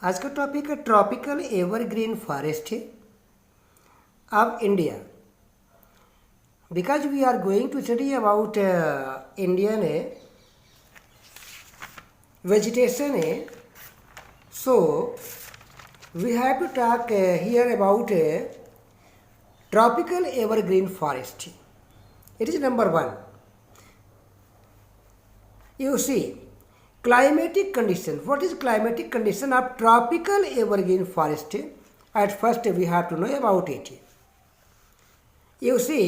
आज का टॉपिक है tropical evergreen forest of India. Because we are going to study about Indian vegetation, so we have to talk here about tropical evergreen forest. It is number one. You see, climatic condition. What is climatic condition of tropical evergreen forest? At first we have to know about it. You see,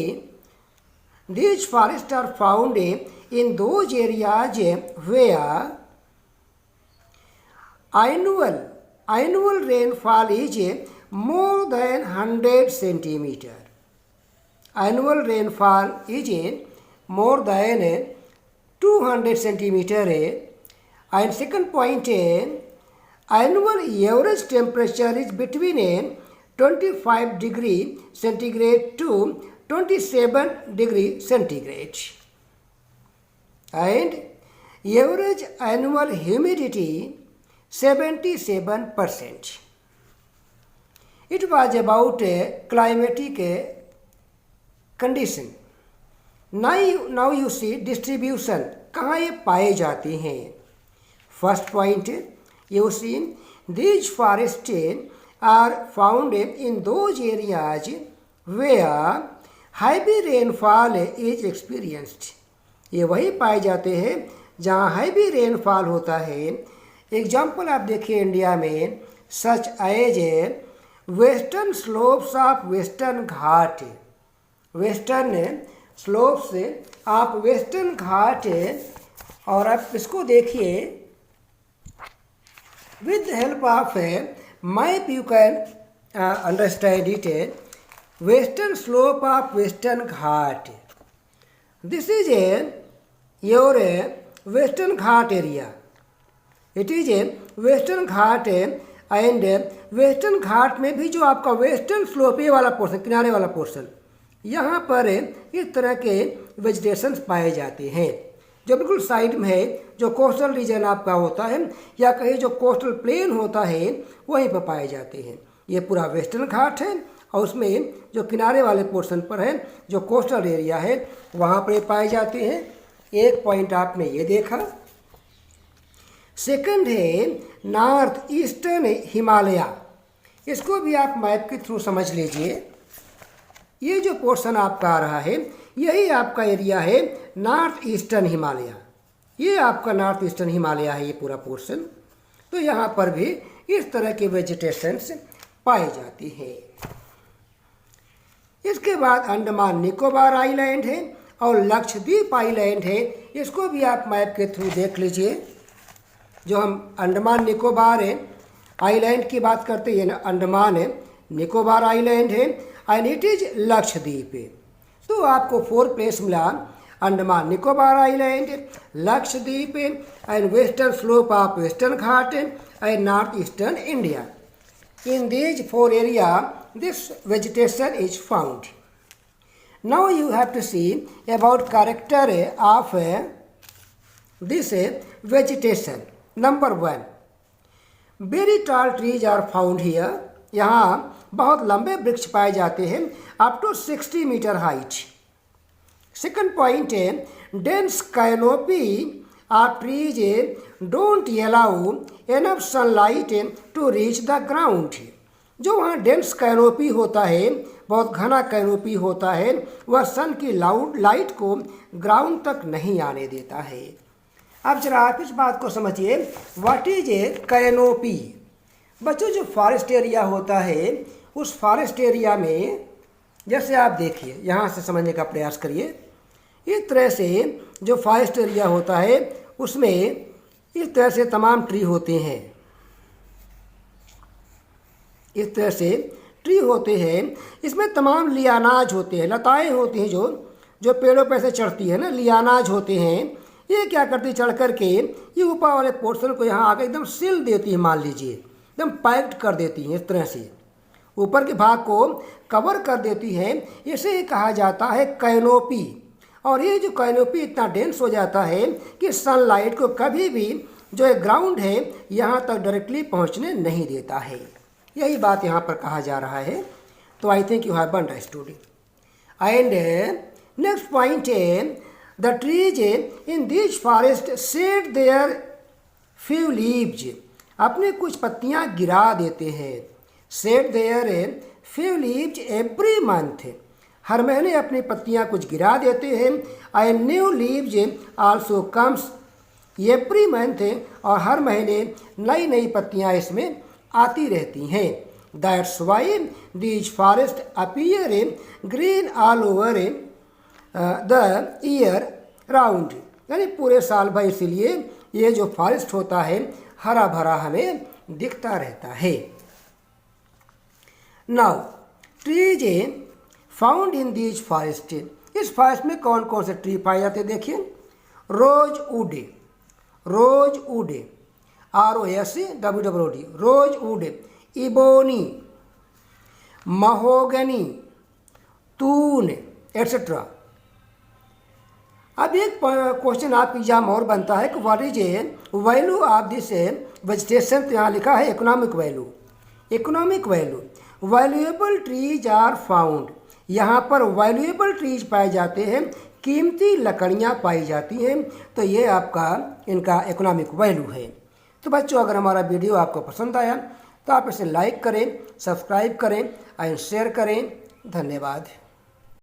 these forests are found in those areas where annual rainfall is more than 100 centimeter. Annual rainfall is more than 200 centimeter. And second point, annual average temperature is between 25 degree centigrade to 27 degree centigrade. And average annual humidity 77%. It was about climatic condition. Now you see distribution. कहाँ ये पाए जाते हैं? First point, you see these forests are found in those areas where heavy rainfall is experienced. ये वही पाए जाते हैं जहाँ heavy rainfall होता है. एग्जाम्पल आप देखिए इंडिया में, such as Western slopes of western Ghat. Western slopes of western Ghat, और आप इसको देखिए with the help of map you can understand it. Western slope of western Ghat, this is your Western Ghat area. It is a Western Ghat and Western Ghat में भी जो आपका western slope ये वाला पोर्शन, किनारे वाला पोर्शन, यहाँ पर इस तरह के वेजिटेशंस पाए जाते हैं जो बिल्कुल साइड में है. जो कोस्टल रीजन आपका होता है या कहीं जो कोस्टल प्लेन होता है वहीं पर पाए जाते हैं. ये पूरा वेस्टर्न घाट है और उसमें जो किनारे वाले पोर्शन पर है, जो कोस्टल एरिया है, वहाँ पर पाए जाते हैं. एक पॉइंट आपने ये देखा. सेकंड है नॉर्थ ईस्टर्न हिमालय. इसको भी आप मैप के थ्रू समझ लीजिए. ये जो पोर्शन आपका आ रहा है यही आपका एरिया है नॉर्थ ईस्टर्न हिमालय. ये आपका नॉर्थ ईस्टर्न हिमालय है, ये पूरा पोर्शन. तो यहाँ पर भी इस तरह के वेजिटेशंस पाए जाती हैं. इसके बाद अंडमान निकोबार आइलैंड है और लक्षद्वीप आइलैंड है. इसको भी आप मैप के थ्रू देख लीजिए. जो हम अंडमान निकोबार आइलैंड की बात करते हैं ना, अंडमान निकोबार आइलैंड है एंड इट इज लक्षद्वीप. तो आपको 4 प्लेस मिला, Andaman Nicobar island, Lakshadweep and western slope of western Ghat and north eastern India. In these 4 area this vegetation is found. Now you have to see about character of this vegetation. Number 1, very tall trees are found here. यहाँ बहुत लंबे वृक्ष पाए जाते हैं up to 60 metre height. Second point है dense canopy of trees don't allow enough sunlight to reach the ground. जो वहाँ डेंस कैनोपी होता है, बहुत घना कैनोपी होता है, वह सन की लाइट को ग्राउंड तक नहीं आने देता है. अब जरा आप इस बात को समझिए, व्हाट इज ए कैनोपी. बच्चों, जो फॉरेस्ट एरिया होता है उस फॉरेस्ट एरिया में जैसे आप देखिए, यहाँ से समझने का प्रयास करिए. इस तरह से जो फॉरेस्ट एरिया होता है उसमें इस तरह से तमाम ट्री होते हैं. इस तरह से ट्री होते हैं. इसमें तमाम लियानाज होते हैं, लताएं होती हैं जो पेड़ों पर से चढ़ती है ना, लियानाज होते हैं. ये क्या करती है, चढ़ करके ये ऊपर वाले पोर्शन को यहाँ आकर एकदम सिल देती है. मान लीजिए एकदम पैक्ड कर देती है, इस तरह से ऊपर के भाग को कवर कर देती है. इसे कहा जाता है कैनोपी. और ये जो कैनोपी इतना डेंस हो जाता है कि सनलाइट को कभी भी जो एक ग्राउंड है यहाँ तक डायरेक्टली पहुँचने नहीं देता है। यही बात यहाँ पर कहा जा रहा है। तो I think you have understood. And next point है the trees in this forest shed their few leaves, अपने कुछ पत्तियाँ गिरा देते हैं। Shed their few leaves every month, हर महीने अपनी पत्तियाँ कुछ गिरा देते हैं। And new leaves also comes every month, और हर महीने नई नई पत्तियाँ इसमें आती रहती हैं। That's why these forest appear green all over the year round, यानी पूरे साल भर इसीलिए ये जो फॉरेस्ट होता है हरा भरा हमें दिखता रहता है। Now trees found in these forest, इस फॉरेस्ट में कौन कौन से ट्री पाए जाते हैं देखिए। Rosewood, rosewood ROSWOOD, rosewood, ebony, mahogany, तून एट्सेट्रा। अब एक क्वेश्चन आपके एग्जाम और बनता है कि what is value of this vegetation. तो यहाँ लिखा है economic value. Economic value, valuable trees are found, यहाँ पर वैल्यूएबल ट्रीज पाए जाते हैं, कीमती लकड़ियाँ पाई जाती हैं। तो ये आपका इनका इकोनॉमिक वैल्यू है। तो बच्चों, अगर हमारा वीडियो आपको पसंद आया तो आप इसे लाइक करें, सब्सक्राइब करें एंड शेयर करें। धन्यवाद।